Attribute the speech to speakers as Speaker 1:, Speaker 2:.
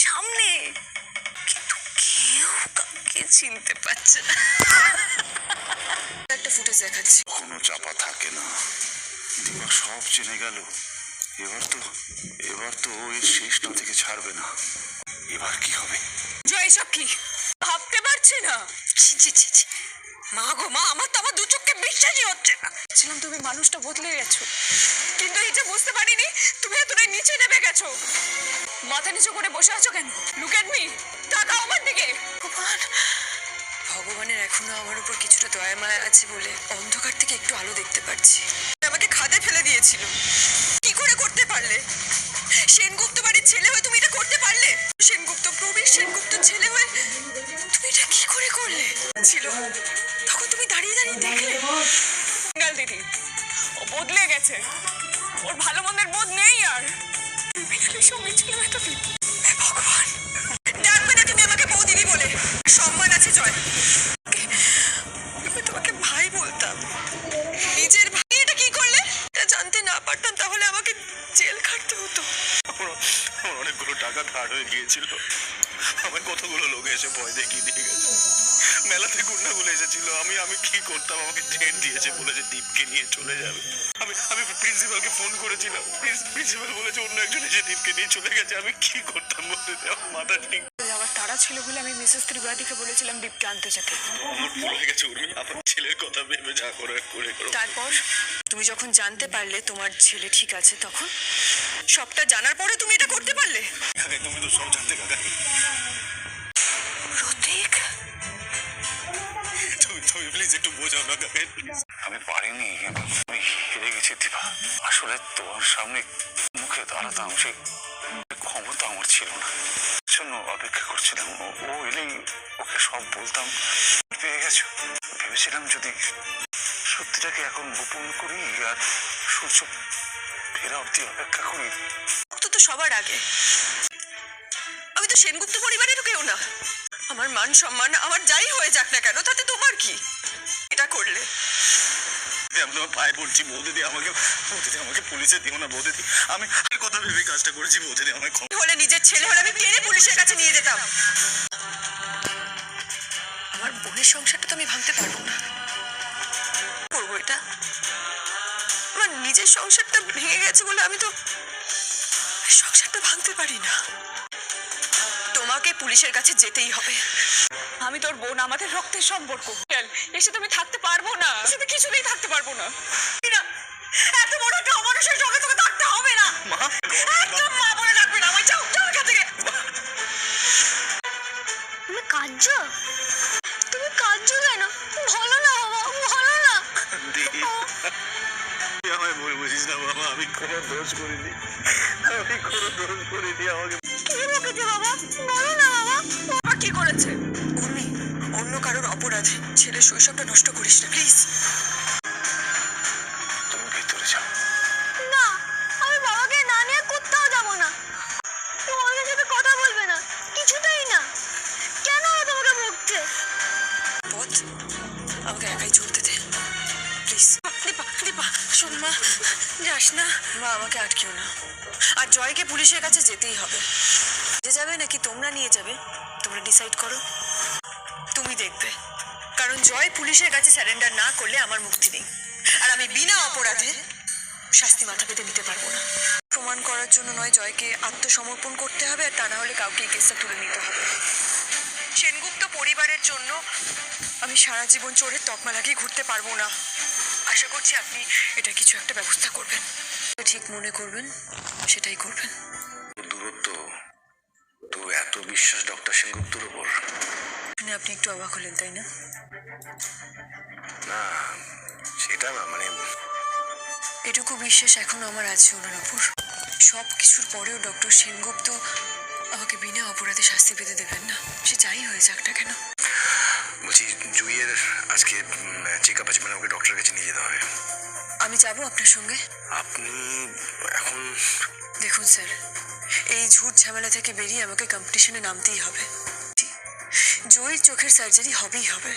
Speaker 1: সামনে, কিন্তু কেউ কাউকে চিনতে পারছে না। একটা ফুটেজ দেখাচ্ছি।
Speaker 2: কোনো চাপা থাকে না, দীপা সব জেনে গেল। এবার তো ওই শেষটা থেকে ছাড়বে না। এবার কি হবে?
Speaker 1: জয়, সব কি ভাবতে পারছি না। মা গো মা, আমার তো আমার দু চোখকে বিশ্বাসই হচ্ছে না। ছিলাম তুমি মানুষটা বদলে গেছো, কিন্তু এটা বুঝতে পারিনি তুমি এতটাই নিচে নেমে গেছো। মাথা নিচু করে বসে আছো কেন? লুক এট মি, তাকাও আমার দিকে। ভগবান, ভগবানের এখনো আমার উপর কিছুটা দয়া মায়া আছে বলে অন্ধকার থেকে একটু আলো দেখতে পাচ্ছি। আমাকে খাদে ফেলে দিয়েছিল, কি করে করতে পারলে? সেনগুপ্ত বাড়ির ছেলে হয়ে তুমি এটা করতে পারলে? সেনগুপ্ত, প্রবীর সেনগুপ্ত ছেলে হয়ে তুমি এটা কি করে করলে? ছিল তখন তুমি দাঁড়িয়ে দাঁড়িয়ে দেখলে। গাল দিদি, ও বদলে গেছে, ওর ভালো মন্দের বোধ নেই আর। বিনালের সঙ্গে ছিল এতদিন। ভগবান, ডাকবে না তুমি আমাকে বৌদিদি বলে, সম্মান আছে জয়। আমি তোমাকে ভাই বলতাম, নিজের ভাই এটা কি করলে? এটা জানতে না পারতাম তাহলে আমাকে জেল খাটতে হতো।
Speaker 2: আমার অনেকগুলো টাকা ধার হয়ে গিয়েছিল, আমার কতগুলো লোক এসে ভয় দেখিয়ে দিয়ে গেছে। মেলাতে গুন্ডাগুলো এসেছিল, আমি কি করতাম? আমাকে ট্রেন দিয়েছে, বলেছে দীপকে নিয়ে চলে যাবে। আমি প্রিন্সিপালকে ফোন করেছিলাম, প্রিন্সিপাল বলেছে অন্য একজন এসে দীপকে নিয়ে চলে গেছে। আমি কি করতাম বলতে, আমার মাথা ঠিক।
Speaker 1: আমার তারা ছিল বলে আমি মিসেস ত্রিপাঠীকে বলেছিলাম দীপকে আনতে যেতে।
Speaker 2: আমার ভুল হয়ে গেছে উর্মি, আমার ছেলের কথা ভেবে যা করে করে করো।
Speaker 1: তারপর তুমি যখন জানতে পারলে তোমার ছেলে ঠিক আছে, তখন সবটা জানার পরে তুমি এটা করতে পারলে?
Speaker 2: তুমি তো সব জানতে কাকা।
Speaker 1: প্রতীক,
Speaker 2: তুমি প্লিজ একটু বোঝাও না কাকা। আমি পারিনি, আমি হেরে গেছি দীপা। আসলে তোমার সামনে মুখে দাঁড়াতাম, সে ক্ষমতা আমার ছিল না, জন্য অপেক্ষা করছিলাম। ও এলেই ওকে সব বলতাম। পেয়ে গেছো, ভেবেছিলাম যদি সত্যিটাকে এখন গোপন করি আর সূর্য ফেরা অব্দি অপেক্ষা করি।
Speaker 1: তো সবার আগে আমি তো সেনগুপ্ত পরিবারেরও কেউ না। আমার মান সম্মান আমার যাই হয়ে যাক না কেন, তাতে তোমার কি? এটা করলে
Speaker 2: আমি তোমার পায়ে পড়ছি বৌদিদি, আমাকে পুলিশে দিও না বৌদিদি। আমি কথা ভেবে কাজটা করেছি বৌদিদি, আমায়
Speaker 1: হলে নিজের ছেলে হলে আমি টেনে পুলিশের কাছে নিয়ে যেতাম। আমার বোনের সংসারটা তো আমি ভাঙতে পারবো না। করবো এটা? আমার নিজের সংসারটা ভেঙে গেছে বলে আমি তো সংসারটা ভাঙতে পারি না। তোমাকে পুলিশের কাছে যেতেই হবে। আমি তোর বোন, আমাদের রক্তের সম্পর্ক। এসে তুমি থাকতে পারবো না, সেটা কিছুতেই থাকতে পারবো না। এত বড় একটা অমানুষের সঙ্গে তোকে থাকতে হবে না। একদম মা বলে ডাকবে না। যাও যাও এখান থেকে।
Speaker 3: তুমি কাঁদছো? তুমি কাঁদছো কেন? বলো না বাবা, বলো না।
Speaker 2: আমায় বই বুঝিস না বাবা, আমি কোনো দোষ করিনি, আমাকে
Speaker 3: কি বকেছে বাবা? বলো না বাবা।
Speaker 1: বাবা কি করেছে? উর্মি, অন্য কারোর অপরাধে ছেলের শৈশবটা নষ্ট করিস না প্লিজ।
Speaker 2: তুমি ভেতরে যাও।
Speaker 3: না, আমি বাবাকে না নিয়ে কোথাও যাবো না। তুমি ওদের সাথে কথা বলবে না, কিছুতেই না। কেন ও তোমাকে বকছে?
Speaker 1: পথ আমাকে একাই চলতে দে প্লিজ। দীপা, দীপা শোন মা, যাস না মা, আমাকে আটকেও না। আর জয়কে পুলিশের কাছে যেতেই হবে। যে যাবে নাকি তোমরা নিয়ে যাবে, তোমরা ডিসাইড করো। তুমি দেখবে, কারণ জয় পুলিশের কাছে স্যারেন্ডার না করলে আমার মুক্তি নেই, আর আমি বিনা অপরাধে শাস্তি মাথা পেতে নিতে পারবো না। প্রমাণ করার জন্য নয়, জয়কে আত্মসমর্পণ করতে হবে, আর তা না হলে কাউকে এই কেসটা তুলে নিতে হবে। সেনগুপ্ত পরিবারের জন্য আমি সারা জীবন চোরের তকমা লাগিয়ে ঘুরতে পারবো না। আশা করছি আপনি এটা কিছু একটা ব্যবস্থা করবেন। ঠিক মনে করবেন সেটাই করবেন।
Speaker 2: দূরত্ব তো এত বিশ্বাস ডক্টর সেনগুপ্তর উপর?
Speaker 1: আপনি একটু অবাক হলেন তাই না?
Speaker 2: না সেটা না, মানে
Speaker 1: এটুকু বিশ্বাস এখনো আমার আছে ওনার উপর। সব কিছুর পরেও ডক্টর সেনগুপ্ত আমাকে বিনা অপরাধে শাস্তি পেতে দেবেন না, সে যাই হয়ে যাক না কেন।
Speaker 2: বলছি জুইয়ের আজকে চেক আপ আছে, মানে ওকে ডক্টরের কাছে নিয়ে যেতে হবে।
Speaker 1: আমি যাব আপনার সঙ্গে।
Speaker 2: আপনি এখন
Speaker 1: দেখুন স্যার, এই ঝুট ঝামেলা থেকে বেরিয়ে আমাকে কম্পিটিশনে নামতেই হবে। জয়ীর চোখের সার্জারি হবেই হবে।